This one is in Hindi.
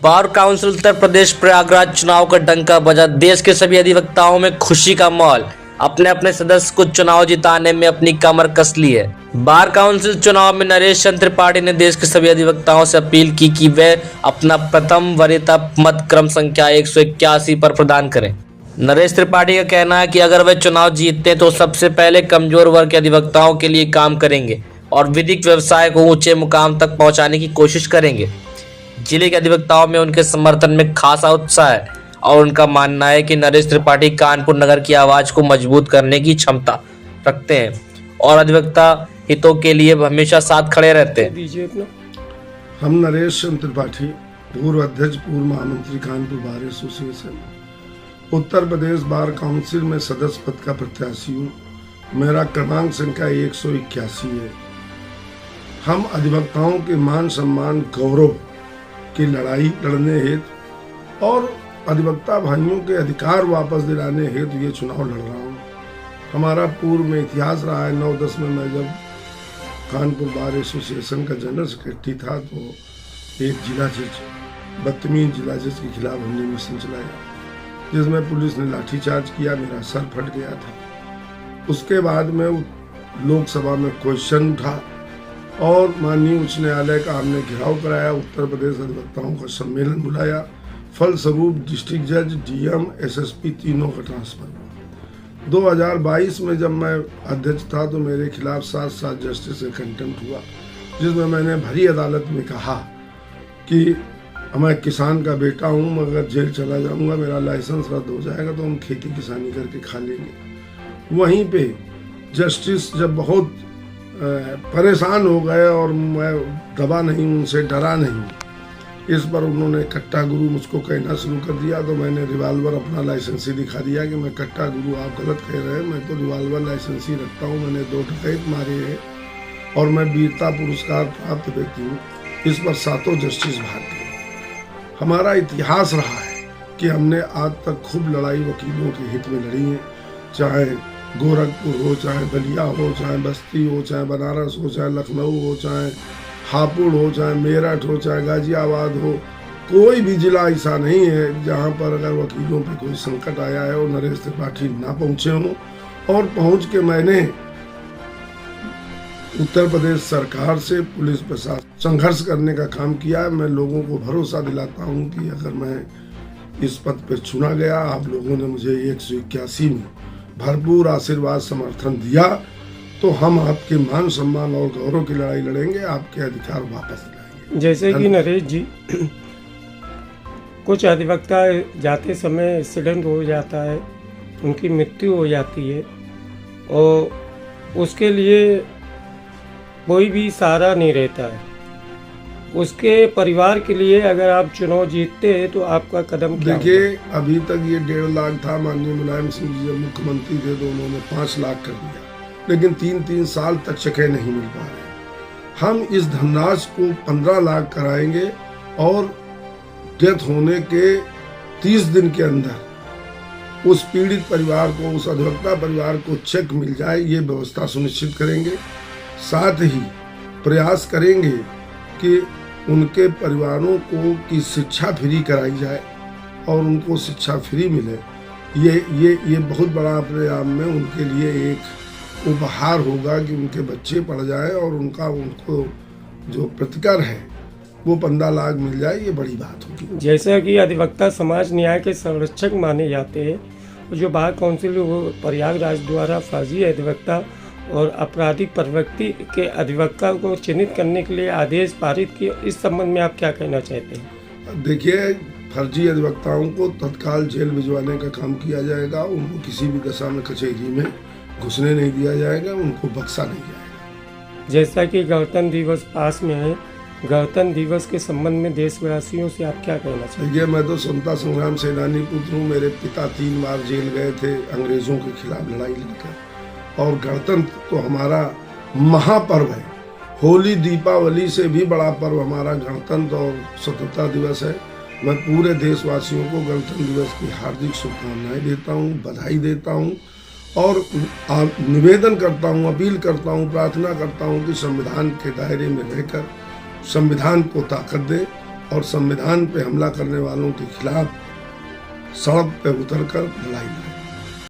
बार काउंसिल उत्तर प्रदेश प्रयागराज चुनाव का डंका बजा। देश के सभी अधिवक्ताओं में खुशी का माहौल। अपने अपने सदस्य को चुनाव जिताने में अपनी कमर कस ली है। बार काउंसिल चुनाव में नरेश चंद्र त्रिपाठी ने देश के सभी अधिवक्ताओं से अपील की कि वे अपना प्रथम वरीयता मत क्रम संख्या 181 पर प्रदान करें। नरेश त्रिपाठी का कहना है कि अगर वे चुनाव जीतते तो सबसे पहले कमजोर वर्ग के अधिवक्ताओं के लिए काम करेंगे और विधिक व्यवसाय को ऊंचे मुकाम तक पहुंचाने की कोशिश करेंगे। जिले के अधिवक्ताओं में उनके समर्थन में खासा उत्साह है और उनका मानना है कि नरेश त्रिपाठी कानपुर नगर की आवाज को मजबूत करने की क्षमता रखते हैं और अधिवक्ता हितों के लिए हमेशा साथ खड़े रहते हैं। हम नरेश चंद्र त्रिपाठी, पूर्व अध्यक्ष, पूर्व महामंत्री, Kanpur bar association, Uttar Pradesh bar council में सदस्य पद का प्रत्याशी हूँ। मेरा क्रमांक संख्या 181 है। हम अधिवक्ताओं के मान सम्मान गौरव की लड़ाई लड़ने हेतु और अधिवक्ता भाइयों के अधिकार वापस दिलाने हेतु ये चुनाव लड़ रहा हूँ। हमारा पूर्व में इतिहास रहा है। 9-10 में मैं जब कानपुर बार एसोसिएशन का जनरल सेक्रेटरी था तो एक जिला जज, बदतमीज जिला जज के खिलाफ हमने मिशन चलाया जिसमें पुलिस ने लाठीचार्ज किया, मेरा सर फट गया था। उसके बाद में लोकसभा में क्वेश्चन उठा और माननीय उच्च न्यायालय का हमने घेराव कराया। उत्तर प्रदेश अधिवक्ताओं का सम्मेलन बुलाया। फलस्वरूप डिस्ट्रिक्ट जज, डीएम, एसएसपी तीनों का ट्रांसफर हुआ। 2022 में जब मैं अध्यक्ष था तो मेरे खिलाफ 7 जस्टिस से कंटेम्प्ट हुआ, जिसमें मैंने भरी अदालत में कहा कि मैं किसान का बेटा हूँ, मगर जेल चला जाऊँगा, मेरा लाइसेंस रद्द हो जाएगा तो हम खेती किसानी करके खा लेंगे। वहीं पे जस्टिस जब बहुत परेशान हो गए और मैं दबा नहीं, उनसे डरा नहीं, इस पर उन्होंने कट्टा गुरु मुझको कहना शुरू कर दिया। तो मैंने रिवाल्वर अपना लाइसेंस ही दिखा दिया कि मैं कट्टा गुरु, आप गलत कह रहे हैं, मैं तो रिवाल्वर लाइसेंस ही रखता हूँ, मैंने 2 डकैत मारे हैं और मैं वीरता पुरस्कार प्राप्त व्यक्ति हूँ। इस पर 7 जस्टिस भाग गए। हमारा इतिहास रहा है कि हमने आज तक खूब लड़ाई वकीलों के हित में लड़ी है, चाहे गोरखपुर हो, चाहे बलिया हो, चाहे बस्ती हो, चाहे बनारस हो, चाहे लखनऊ हो, चाहे हापुड़ हो, चाहे मेरठ हो, चाहे गाजियाबाद हो। कोई भी जिला ऐसा नहीं है जहाँ पर अगर वकीलों पे कोई संकट आया है और नरेश त्रिपाठी ना पहुँचे हों। और पहुँच के मैंने उत्तर प्रदेश सरकार से, पुलिस प्रशासन संघर्ष करने का काम किया है। मैं लोगों को भरोसा दिलाता हूँ कि अगर मैं इस पद पर चुना गया, आप लोगों ने मुझे 181 में भरपूर आशीर्वाद समर्थन दिया, तो हम आपके मान सम्मान और गौरव की लड़ाई लड़ेंगे, आपके अधिकार वापस दिलाएंगे। जैसे कि नरेश जी, कुछ अधिवक्ता जाते समय एक्सीडेंट हो जाता है, उनकी मृत्यु हो जाती है और उसके लिए कोई भी सहारा नहीं रहता है। उसके परिवार के लिए अगर आप चुनाव जीतते हैं तो आपका कदम क्या? देखिए, अभी तक ये 1.5 लाख था। माननीय मुलायम सिंह जी जब मुख्यमंत्री थे तो उन्होंने 5 लाख कर दिया, लेकिन 3-3 साल तक चेकें नहीं मिल पा रहे। हम इस धनराशि को 15 लाख कराएंगे और डेथ होने के 30 दिन के अंदर उस पीड़ित परिवार को, उस अधिवक्ता परिवार को चेक मिल जाए, ये व्यवस्था सुनिश्चित करेंगे। साथ ही प्रयास करेंगे कि उनके परिवारों को की शिक्षा फ्री कराई जाए और उनको शिक्षा फ्री मिले। ये बहुत बड़ा अपने आप में उनके लिए एक उपहार होगा कि उनके बच्चे पढ़ जाए और उनको जो प्रतिकर है वो 15 लाख मिल जाए, ये बड़ी बात होगी। जैसा कि अधिवक्ता समाज न्याय के संरक्षक माने जाते हैं, जो बार काउंसिल प्रयागराज द्वारा फर्जी अधिवक्ता और आपराधिक प्रवृत्ति के अधिवक्ता को चिन्हित करने के लिए आदेश पारित किए, इस संबंध में आप क्या कहना चाहते हैं? देखिए, फर्जी अधिवक्ताओं को तत्काल जेल भिजवाने का काम किया जाएगा। उनको किसी भी दशा में कचहरी में घुसने नहीं दिया जाएगा, उनको बख्शा नहीं जाएगा। जैसा कि गणतंत्र दिवस पास में है, गणतंत्र दिवस के संबंध में देशवासियों से आप क्या कहना चाहते हैं? देखिए, मैं तो स्वतंत्रता संग्राम सेनानी पुत्र हूँ। मेरे पिता 3 बार जेल गए थे अंग्रेजों के खिलाफ लड़ाई लड़कर। और गणतंत्र तो हमारा महापर्व है। होली दीपावली से भी बड़ा पर्व हमारा गणतंत्र और स्वतंत्रता दिवस है। मैं पूरे देशवासियों को गणतंत्र दिवस की हार्दिक शुभकामनाएं देता हूं, बधाई देता हूं और निवेदन करता हूं, अपील करता हूं, प्रार्थना करता हूं कि संविधान के दायरे में रहकर संविधान को ताकत दे और संविधान पे हमला करने वालों के खिलाफ सड़क पे उतरकर लड़ाई लड़ें।